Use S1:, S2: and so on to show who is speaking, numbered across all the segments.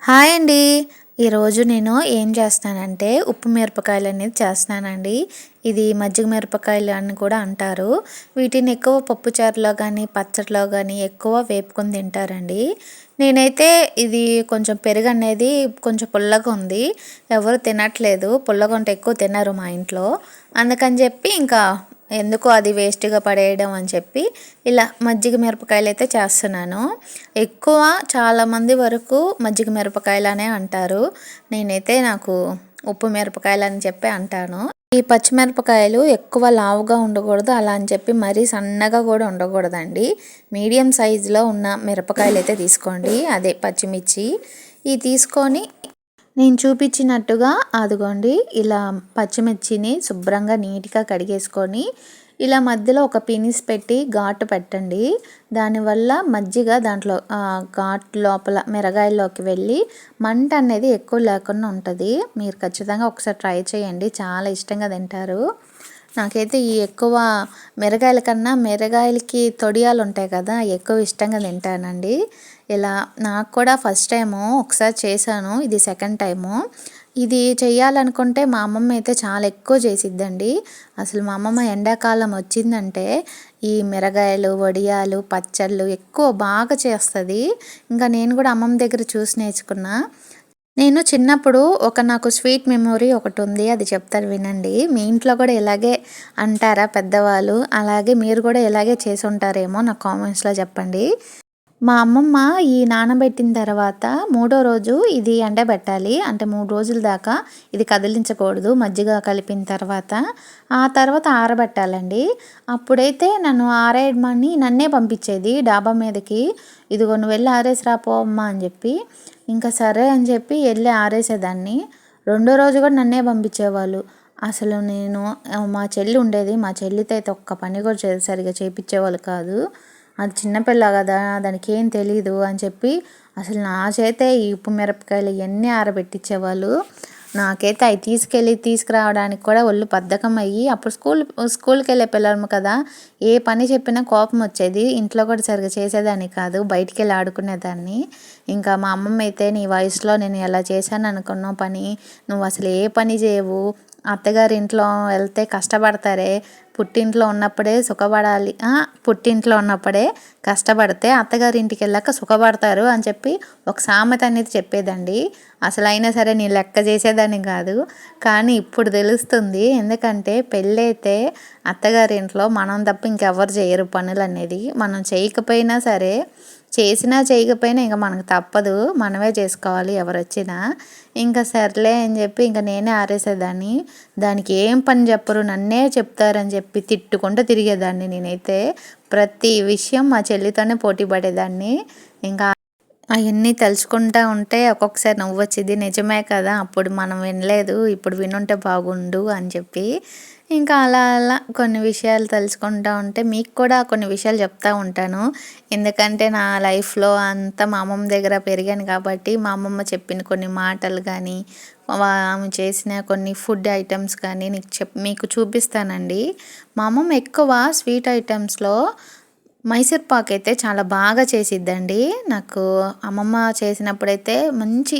S1: Hi అండి. ఈరోజు నేను ఏం చేస్తానంటే ఉప్పు మిరపకాయలు అనేది చేస్తున్నానండి. ఇది మజ్జిగ మిరపకాయలు అని కూడా అంటారు. వీటిని ఎక్కువ పప్పుచారులో కానీ పచ్చడిలో కానీ ఎక్కువ వేపుకొని తింటారండి. నేనైతే ఇది కొంచెం పెరుగు అనేది కొంచెం పుల్లగా ఉంది. ఎవరు తినట్లేదు. పుల్లగా ఉంటే ఎక్కువ తినరు మా ఇంట్లో. అందుకని చెప్పి ఇంకా ఎందుకో అది వేస్ట్గా పడేయడం అని చెప్పి ఇలా మజ్జిగ మిరపకాయలు అయితే చేస్తున్నాను. ఎక్కువ చాలామంది వరకు మజ్జిగ మిరపకాయలనే అంటారు. నేనైతే నాకు ఉప్పు మిరపకాయలు అని చెప్పి అంటాను. ఈ పచ్చిమిరపకాయలు ఎక్కువ లావుగా ఉండకూడదు, అలా అని చెప్పి మరీ సన్నగా కూడా ఉండకూడదండి. మీడియం సైజులో ఉన్న మిరపకాయలు అయితే తీసుకోండి, అదే పచ్చిమిర్చి. ఇవి తీసుకొని నేను చూపించినట్టుగా అదిగోండి ఇలా పచ్చిమిర్చిని శుభ్రంగా నీట్గా కడిగేసుకొని ఇలా మధ్యలో ఒక పినిస్ పెట్టి ఘాటు పెట్టండి. దానివల్ల మజ్జిగ దాంట్లో ఘాటు లోపల మిరగాయల్లోకి వెళ్ళి మంట అనేది ఎక్కువ లేకుండా ఉంటుంది. మీరు ఖచ్చితంగా ఒకసారి ట్రై చేయండి, చాలా ఇష్టంగా తింటారు. నాకైతే ఈ ఎక్కువ మిరగాయల కన్నా మిరగాయలకి తొడియాలు ఉంటాయి కదా, ఎక్కువ ఇష్టంగా తింటానండి. ఇలా నాకు కూడా ఫస్ట్ టైము ఒకసారి చేశాను, ఇది సెకండ్ టైము. ఇది చెయ్యాలనుకుంటే మా అమ్మమ్మ అయితే చాలా ఎక్కువ చేసిద్దండి. అసలు మా అమ్మమ్మ ఎండాకాలం వచ్చిందంటే ఈ మిరగాయలు, వడియాలు, పచ్చళ్ళు ఎక్కువ బాగా చేస్తుంది. ఇంకా నేను కూడా అమ్మమ్మ దగ్గర చూసి నేర్చుకున్నా. నేను చిన్నప్పుడు నాకు స్వీట్ మెమొరీ ఒకటి ఉంది, అది చెప్తాను వినండి. మీ ఇంట్లో కూడా ఇలాగే అంటారా పెద్దవాళ్ళు? అలాగే మీరు కూడా ఇలాగే చేసి ఉంటారేమో నాకు కామెంట్స్లో చెప్పండి. మా అమ్మమ్మ ఈ నానబెట్టిన తర్వాత మూడో రోజు ఇది ఎండబెట్టాలి. అంటే 3 రోజుల దాకా ఇది కదిలించకూడదు మజ్జిగ కలిపిన తర్వాత. ఆ తర్వాత ఆరబెట్టాలండి. అప్పుడైతే నన్ను ఆరేయమని నన్నే పంపించేది డాబా మీదకి. ఇదిగో నువ్వు వెళ్ళి ఆరేసి రాపో అమ్మ అని చెప్పి. ఇంకా సరే అని చెప్పి వెళ్ళి ఆరేసేదాన్ని. రెండో రోజు కూడా నన్నే పంపించేవాళ్ళు. అసలు నేను మా చెల్లి ఉండేది, మా చెల్లితో అయితే ఒక్క పని కూడా సరిగా చేయించేవాళ్ళు కాదు. అది చిన్నపిల్ల కదా, దానికి ఏం తెలీదు అని చెప్పి అసలు నా చేతే ఈ ఉప్పు మిరపకాయలు ఇవన్నీ ఆరబెట్టించేవాళ్ళు. నాకైతే అవి తీసుకురావడానికి కూడా ఒళ్ళు బద్ధకం అయ్యి, అప్పుడు స్కూల్కి వెళ్ళే పిల్లలము కదా, ఏ పని చెప్పినా కోపం వచ్చేది. ఇంట్లో కూడా సరిగ్గా చేసేదాన్ని కాదు, బయటికి వెళ్ళి ఆడుకునేదాన్ని. ఇంకా మా అమ్మమ్మ అయితే నీ వయసులో నేను ఎలా చేశాను అనుకున్నావు పని, నువ్వు అసలు ఏ పని చేయవు, అత్తగారి ఇంట్లో వెళ్తే కష్టపడతారే, పుట్టింట్లో ఉన్నప్పుడే సుఖపడాలి, పుట్టింట్లో ఉన్నప్పుడే కష్టపడితే అత్తగారి ఇంటికి వెళ్ళాక సుఖపడతారు అని చెప్పి ఒక సామెత అనేది చెప్పేదండి. అసలు అయినా సరే నేను లెక్క చేసేదాన్ని కాదు. కానీ ఇప్పుడు తెలుస్తుంది, ఎందుకంటే పెళ్ళైతే అత్తగారి ఇంట్లో మనం తప్ప ఇంకెవ్వరు చేయరు పనులు అనేది. మనం చేయకపోయినా సరే, చేసినా చేయకపోయినా ఇంకా మనకు తప్పదు, మనమే చేసుకోవాలి ఎవరు వచ్చినా. ఇంకా సర్లే అని చెప్పి ఇంకా నేనే ఆరేసేదాన్ని. దానికి ఏం పని చెప్పరు, నన్నే చెప్తారని చెప్పి తిట్టుకుంటూ తిరిగేదాన్ని. నేనైతే ప్రతి విషయం మా చెల్లితోనే పోటీ పడేదాన్ని. ఇంకా అవన్నీ తలుచుకుంటూ ఉంటే ఒక్కొక్కసారి నవ్వు వచ్చింది. నిజమే కదా, అప్పుడు మనం వినలేదు, ఇప్పుడు వినుంటే బాగుండు అని చెప్పి. ఇంకా అలా అలా కొన్ని విషయాలు తెలుసుకుంటూ ఉంటే మీకు కూడా కొన్ని విషయాలు చెప్తూ ఉంటాను. ఎందుకంటే నా లైఫ్లో అంతా మా అమ్మమ్మ దగ్గర పెరిగాను కాబట్టి మా అమ్మమ్మ చెప్పిన కొన్ని మాటలు కానీ, ఆమె చేసిన కొన్ని ఫుడ్ ఐటమ్స్ కానీ మీకు చూపిస్తానండి. మా అమ్మమ్మ ఎక్కువ స్వీట్ ఐటమ్స్లో మైసూర్ పాక్ అయితే చాలా బాగా చేసిద్దండి. నాకు అమ్మమ్మ చేసినప్పుడైతే మంచి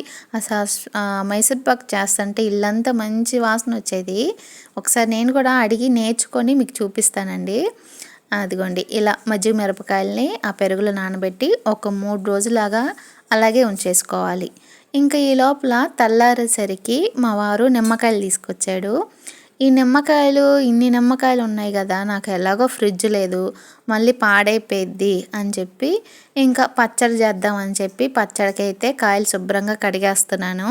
S1: మైసూర్ పాక్ చేస్తుంటే ఇల్లంతా మంచి వాసన వచ్చేది. ఒకసారి నేను కూడా అడిగి నేర్చుకొని మీకు చూపిస్తానండి. అదిగోండి ఇలా మజ్జిగ మిరపకాయలని ఆ పెరుగులో నానబెట్టి ఒక 3 రోజులాగా అలాగే ఉంచేసుకోవాలి. ఇంకా ఈ లోపల తెల్లారేసరికి మా వారు నిమ్మకాయలు తీసుకొచ్చాడు. ఈ నిమ్మకాయలు ఇన్ని నిమ్మకాయలు ఉన్నాయి కదా, నాకు ఎలాగో ఫ్రిడ్జ్ లేదు, మళ్ళీ పాడైపోయిద్ది అని చెప్పి ఇంకా పచ్చడి చేద్దాం అని చెప్పి పచ్చడికి అయితే కాయలు శుభ్రంగా కడిగేస్తున్నాను.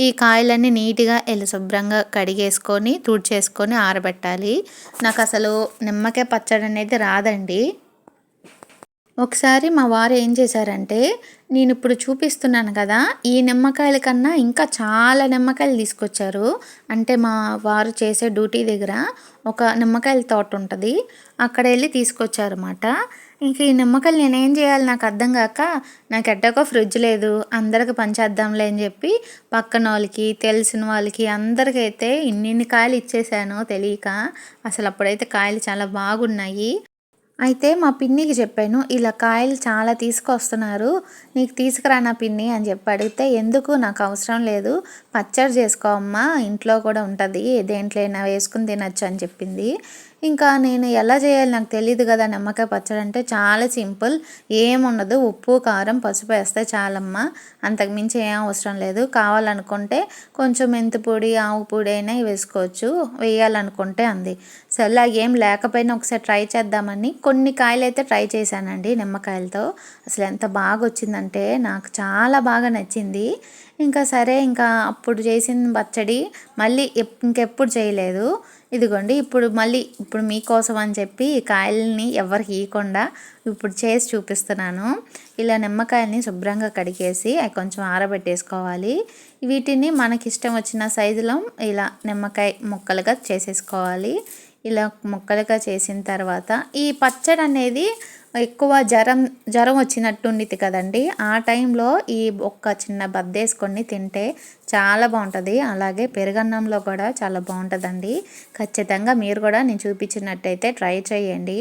S1: ఈ కాయలన్నీ నీట్గా ఇలా శుభ్రంగా కడిగేసుకొని తుడిచేసుకొని ఆరబెట్టాలి. నాకు అసలు నిమ్మకాయ పచ్చడి అనేది రాదండి. ఒకసారి మా వారు ఏం చేశారంటే, నేను ఇప్పుడు చూపిస్తున్నాను కదా, ఈ నిమ్మకాయల కన్నా ఇంకా చాలా నిమ్మకాయలు తీసుకొచ్చారు. అంటే మా వారు చేసే డ్యూటీ దగ్గర ఒక నిమ్మకాయల తోట ఉంటుంది, అక్కడ వెళ్ళి తీసుకొచ్చారన్నమాట. ఇంక ఈ నిమ్మకాయలు నేనేం చేయాలి నాకు అర్థం కాక, నాకు ఎట్టకో ఫ్రిడ్జ్ లేదు, అందరికి పంచేద్దాంలే అని చెప్పి పక్కన వాళ్ళకి తెలిసిన వాళ్ళకి అందరికైతే ఇన్నిన్ని కాయలు ఇచ్చేసాను తెలియక. అసలు అప్పుడైతే కాయలు చాలా బాగున్నాయి. అయితే మా పిన్నికి చెప్పాను, ఇలా కాయలు చాలా తీసుకొస్తున్నారు, నీకు తీసుకురా నా పిన్ని అని చెప్పి అడిగితే, ఎందుకు నాకు అవసరం లేదు, పచ్చడి చేసుకో అమ్మా, ఇంట్లో కూడా ఉంటుంది, దేంట్లో అయినా వేసుకుని తినచ్చు అని చెప్పింది. ఇంకా నేను ఎలా చేయాలి నాకు తెలియదు కదా, నిమ్మకాయ పచ్చడి అంటే చాలా సింపుల్, ఏముండదు, ఉప్పు కారం పసుపు వేస్తే చాలమ్మా, అంతకుమించి ఏం అవసరం లేదు, కావాలనుకుంటే కొంచెం మెంతిపొడి ఆవు పొడి అయినా వేసుకోవచ్చు వేయాలనుకుంటే అంది. సరే ఏం లేకపోయినా ఒకసారి ట్రై చేద్దామని కొన్ని కాయలు అయితే ట్రై చేశానండి నిమ్మకాయలతో. అసలు ఎంత బాగా వచ్చిందంటే నాకు చాలా బాగా నచ్చింది. ఇంకా సరే ఇంకా అప్పుడు చేసిన పచ్చడి మళ్ళీ ఇంకెప్పుడు చేయలేదు. ఇదిగోండి ఇప్పుడు మీకోసం అని చెప్పి ఈ కాయల్ని ఎవరికి ఇవ్వకుండా ఇప్పుడు చేసి చూపిస్తున్నాను. ఇలా నిమ్మకాయల్ని శుభ్రంగా కడిగేసి అవి కొంచెం ఆరబెట్టేసుకోవాలి. వీటిని మనకి ఇష్టం వచ్చిన సైజులో ఇలా నిమ్మకాయ ముక్కలుగా చేసేసుకోవాలి. ఇలా ముక్కలుగా చేసిన తర్వాత ఈ పచ్చడి అనేది ఎక్కువ జ్వరం వచ్చినట్టు ఉండిద్ది కదండి, ఆ టైంలో ఈ ఒక్క చిన్న బద్దేసుకొని తింటే చాలా బాగుంటుంది. అలాగే పెరుగన్నంలో కూడా చాలా బాగుంటుందండి. ఖచ్చితంగా మీరు కూడా నేను చూపించినట్టయితే ట్రై చేయండి.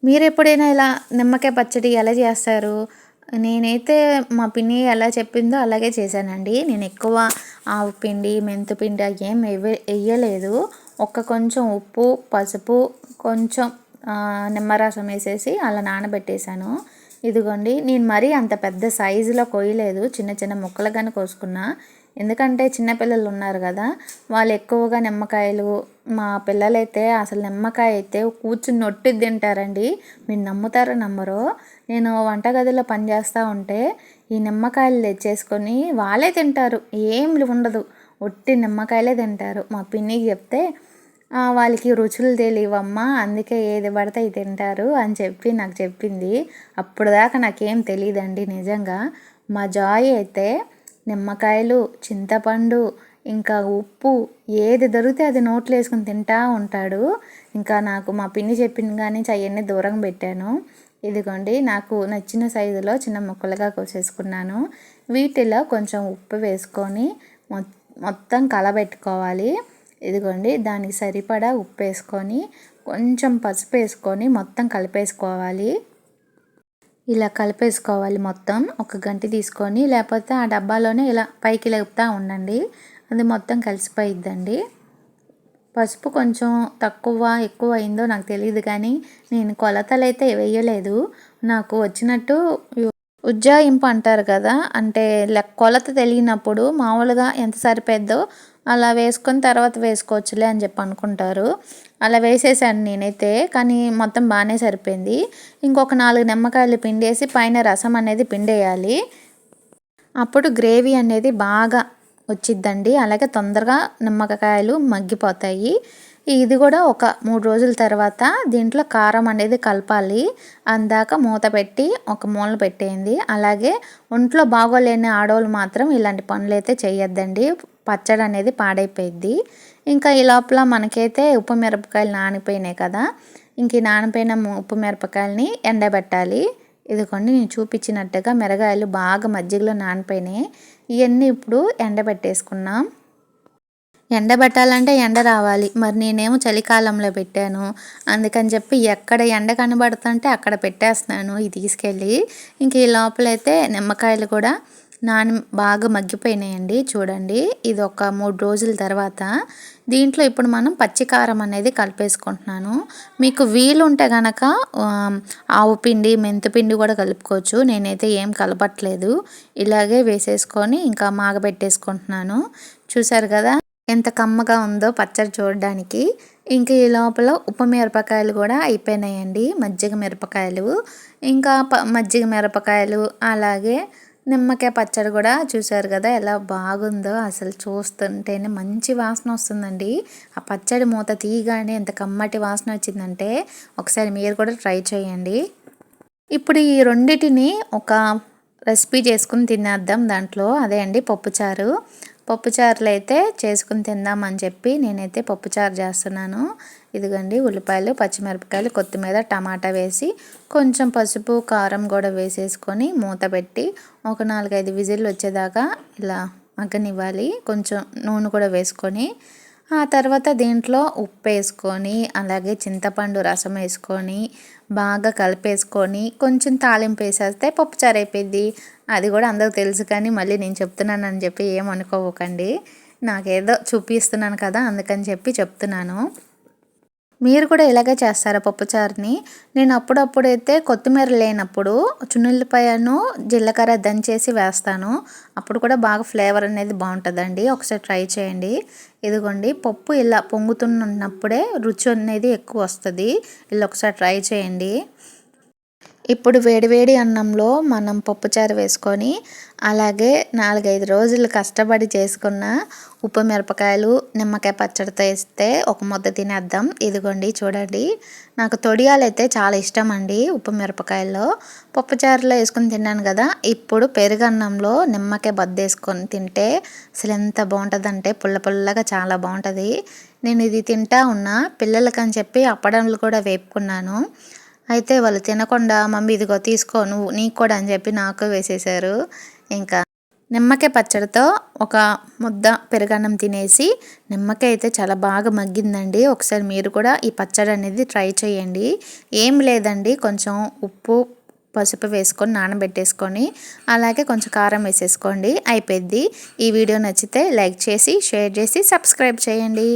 S1: మీరు ఎప్పుడైనా ఇలా నిమ్మకాయ పచ్చడి ఎలా చేస్తారు? నేనైతే మా పిన్ని ఎలా చెప్పిందో అలాగే చేశానండి. నేను ఎక్కువ ఆవు పిండి మెంతిపిండి ఏం వేయలేదు. కొంచెం ఉప్పు పసుపు కొంచెం నిమ్మరసం వేసేసి అలా నానబెట్టేశాను. ఇదిగోండి, నేను మరీ అంత పెద్ద సైజులో కొయ్యలేదు, చిన్న చిన్న ముక్కలుగానే కోసుకున్నా. ఎందుకంటే చిన్నపిల్లలు ఉన్నారు కదా, వాళ్ళు ఎక్కువగా నిమ్మకాయలు, మా పిల్లలైతే అసలు నిమ్మకాయ అయితే కూర్చుని నొట్టి తింటారండి. మీరు నమ్ముతారో నమ్మరో, నేను వంటగదిలో పనిచేస్తూ ఉంటే ఈ నిమ్మకాయలు తెచ్చేసుకొని వాళ్ళే తింటారు, ఏం ఉండదు, ఒట్టి నిమ్మకాయలే తింటారు. మా పిన్నికి చెప్తే వాళ్ళకి రుచులు తెలియవమ్మా, అందుకే ఏది పడితే ఇది తింటారు అని చెప్పి నాకు చెప్పింది. అప్పుడు దాకా నాకేం తెలియదండి నిజంగా. మా జాయ్ అయితే నిమ్మకాయలు చింతపండు ఇంకా ఉప్పు ఏది దొరికితే అది నోట్లో వేసుకుని తింటూ ఉంటాడు. ఇంకా నాకు మా పిన్ని చెప్పింది కానీ అవన్నీ దూరంగా పెట్టాను. ఇదిగోండి, నాకు నచ్చిన సైజులో చిన్న ముక్కలుగా కోసేసుకున్నాను. వీటిలో కొంచెం ఉప్పు వేసుకొని మొత్తం కలబెట్టుకోవాలి. ఇదిగోండి, దానికి సరిపడా ఉప్పు వేసుకొని కొంచెం పసుపు వేసుకొని మొత్తం కలిపేసుకోవాలి. ఇలా కలిపేసుకోవాలి మొత్తం. ఒక గంటి తీసుకొని లేకపోతే ఆ డబ్బాలోనే ఇలా పైకి లేపుతూ ఉండండి, అది మొత్తం కలిసిపోయిద్దండి. పసుపు కొంచెం తక్కువ ఎక్కువ అయిందో నాకు తెలియదు కానీ నేను కొలతలు అయితే వేయలేదు. నాకు వచ్చినట్టు ఉజ్జాయింపు అంటారు కదా, అంటే కొలత తెలియనప్పుడు మామూలుగా ఎంత సరిపోద్దో అలా వేసుకొని తర్వాత వేసుకోవచ్చులే అని చెప్పి అనుకుంటారు. అలా వేసేసాను నేనైతే, కానీ మొత్తం బాగానే సరిపోయింది. ఇంకొక 4 నిమ్మకాయలు పిండేసి పైన రసం అనేది పిండేయాలి. అప్పుడు గ్రేవీ అనేది బాగా వచ్చిద్దండి. అలాగే తొందరగా నిమ్మకాయలు మగ్గిపోతాయి. ఇది కూడా ఒక 3 రోజుల తర్వాత దీంట్లో కారం అనేది కలపాలి. అందాక మూత పెట్టి ఒక మూల పెట్టేయండి. అలాగే ఒంట్లో బాగోలేని ఆడవాళ్ళు మాత్రం ఇలాంటి పనులు అయితే చేయొద్దండి, పచ్చడి అనేది పాడైపోయిద్ది. ఇంకా ఈ లోపల మనకైతే ఉప్పు మిరపకాయలు నానిపోయినాయి కదా, ఇంక ఈ నానిపోయిన ఉప్పు మిరపకాయలని ఎండబెట్టాలి. ఇదిగోండి, నేను చూపించినట్టుగా మిరగాయలు బాగా మజ్జిగలో నానిపోయినాయి. ఇవన్నీ ఇప్పుడు ఎండబెట్టేసుకున్నాం. ఎండబెట్టాలంటే ఎండ రావాలి, మరి నేనేమో చలికాలంలో పెట్టాను, అందుకని చెప్పి ఎక్కడ ఎండ కనబడుతుంటే అక్కడ పెట్టేస్తున్నాను ఇది తీసుకెళ్ళి. ఇంక ఈ లోపలైతే నిమ్మకాయలు కూడా బాగా మగ్గిపోయినాయండి. చూడండి, ఇది ఒక 3 రోజుల తర్వాత దీంట్లో ఇప్పుడు మనం పచ్చికారం అనేది కలిపేసుకుంటున్నాను. మీకు వీలుంటే కనుక ఆవు పిండి మెంతిపిండి కూడా కలుపుకోవచ్చు, నేనైతే ఏం కలపట్లేదు, ఇలాగే వేసేసుకొని ఇంకా మాగబెట్టేసుకుంటున్నాను. చూసారు కదా ఎంత కమ్మగా ఉందో పచ్చడి చూడడానికి. ఇంక ఈ లోపల ఉప్పు మిరపకాయలు కూడా అయిపోయినాయండి, మజ్జిగ మిరపకాయలు, ఇంకా మజ్జిగ మిరపకాయలు అలాగే నిమ్మకాయ పచ్చడి కూడా చూసారు కదా ఎలా బాగుందో, అసలు చూస్తుంటేనే మంచి వాసన వస్తుందండి. ఆ పచ్చడి మూత తీయగానే ఎంత కమ్మటి వాసన వచ్చిందంటే ఒకసారి మీరు కూడా ట్రై చేయండి. ఇప్పుడు ఈ రెండిటిని ఒక రెసిపీ చేసుకుని తినేద్దాం దాంట్లో, అదే అండి పప్పుచారులు అయితే చేసుకుని తిందామని చెప్పి నేనైతే పప్పుచారు చేస్తున్నాను. ఇదిగోండి, ఉల్లిపాయలు పచ్చిమిరపకాయలు కొత్తిమీర టమాటా వేసి కొంచెం పసుపు కారం కూడా వేసేసుకొని మూత పెట్టి ఒక 4-5 విజిల్లు వచ్చేదాకా ఇలా మగ్గనివ్వాలి. కొంచెం నూనె కూడా వేసుకొని ఆ తర్వాత దీంట్లో ఉప్పు వేసుకొని అలాగే చింతపండు రసం వేసుకొని బాగా కలిపేసుకొని కొంచెం తాలింపు వేసేస్తే పప్పుచారు అయిపోయింది. అది కూడా అందరికి తెలుసు, కానీ మళ్ళీ నేను చెప్తున్నానని చెప్పి ఏమనుకోకండి. నాకేదో చూపిస్తున్నాను కదా అందుకని చెప్పి చెప్తున్నాను. మీరు కూడా ఇలాగే చేస్తారా పప్పుచారుని? నేను అప్పుడప్పుడైతే కొత్తిమీర లేనప్పుడు చున్నుల్లిపాయను జీలకర్ర దంచేసి వేస్తాను. అప్పుడు కూడా బాగా ఫ్లేవర్ అనేది బాగుంటుందండి. ఒకసారి ట్రై చేయండి. ఇదిగోండి, పప్పు ఇలా పొంగుతున్నప్పుడే రుచి అనేది ఎక్కువ వస్తుంది. ఇలా ఒకసారి ట్రై చేయండి. ఇప్పుడు వేడివేడి అన్నంలో మనం పప్పుచారు వేసుకొని, అలాగే 4-5 రోజులు కష్టపడి చేసుకున్న ఉప్పు మిరపకాయలు నిమ్మకాయ పచ్చడితో వేస్తే ఒక ముద్ద తినేద్దాం. ఇదిగోండి చూడండి, నాకు తొడియాలైతే చాలా ఇష్టం అండి. ఉప్పు మిరపకాయల్లో పప్పుచారులో వేసుకొని తిన్నాను కదా, ఇప్పుడు పెరుగన్నంలో నిమ్మకాయ బద్దేసుకొని తింటే అసలు ఎంత బాగుంటుందంటే పుల్ల పుల్లగా చాలా బాగుంటుంది. నేను ఇది తింటా ఉన్నా, పిల్లలకని చెప్పి అప్పడంలు కూడా వేపుకున్నాను. అయితే వాళ్ళు తినకుండా మమ్మీ ఇదిగో తీసుకో నువ్వు నీకు కూడా అని చెప్పి నాకు వేసేసారు. ఇంకా నిమ్మకాయ పచ్చడితో ఒక ముద్ద పెరుగన్నం తినేసి, నిమ్మకాయ అయితే చాలా బాగా మగ్గిందండి. ఒకసారి మీరు కూడా ఈ పచ్చడి అనేది ట్రై చేయండి. ఏం లేదండి, కొంచెం ఉప్పు పసుపు వేసుకొని నానబెట్టేసుకొని అలాగే కొంచెం కారం వేసేసుకోండి, అయిపోద్ది. ఈ వీడియో నచ్చితే లైక్ చేసి షేర్ చేసి సబ్స్క్రైబ్ చేయండి.